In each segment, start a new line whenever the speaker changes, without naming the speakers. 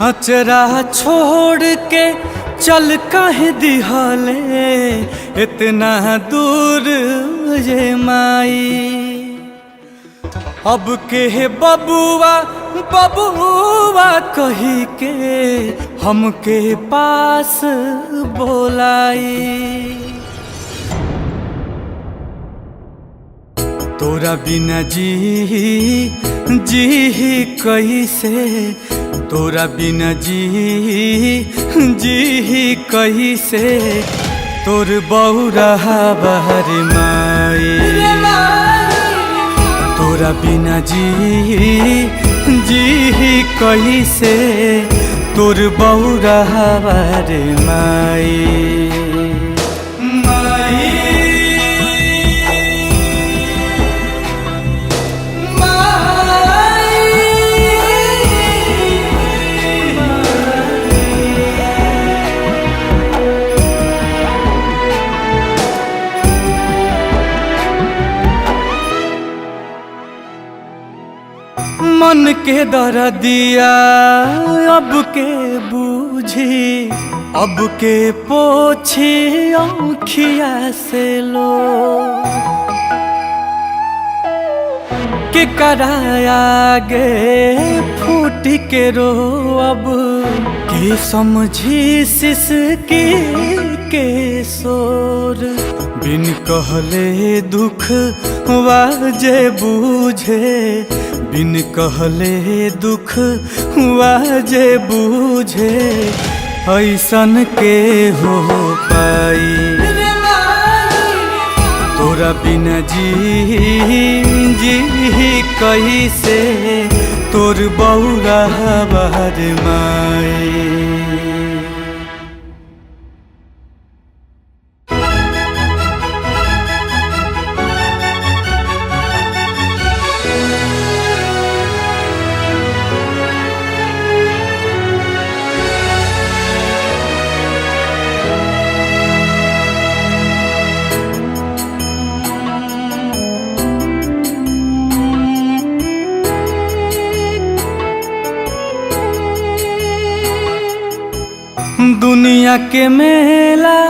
अचरा छोड़ के चल काहे दिहले इतना दूर ये माई। अब के बबुआ बबुआ कही के हमके पास बोलाई। तोरा बिना जी कैसे, तोरा बिना जी कैसे, तोर बौरा बहर माई। तोरा बिना जी कैसे, तोर बौरा बहर माई। मन के दर्दिया अब के बूझी, अब के पोछी आँखिया से लो। के कराया गे फूट के रो, अब के समझी सिसकी के शोर। बिन कहले दुख वाजे बूझे, बिन कहले दुख वाजे बूझे, ऐसन के हो पाई। तोरा बिना जी कैसे, तोर बौरा बहर माई। दुनिया के मेला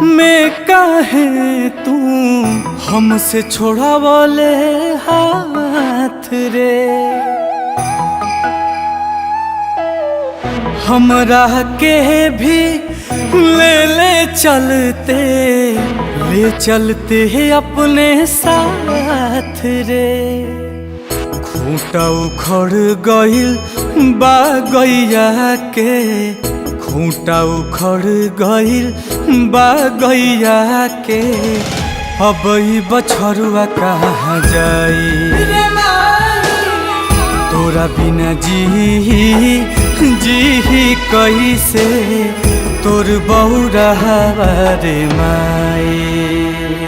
में काहे तू हमसे छोड़ावले हाथ रे। हमरा के भी ले चलते अपने साथ रे। खूंटा उखड़ गइल बा गैया के, खूंटा उखड़ गइल बा गैया के, अब बछरुआ कहाँ जाई। तोरा बिना जी कैसे, तोर बौरा बहर माई।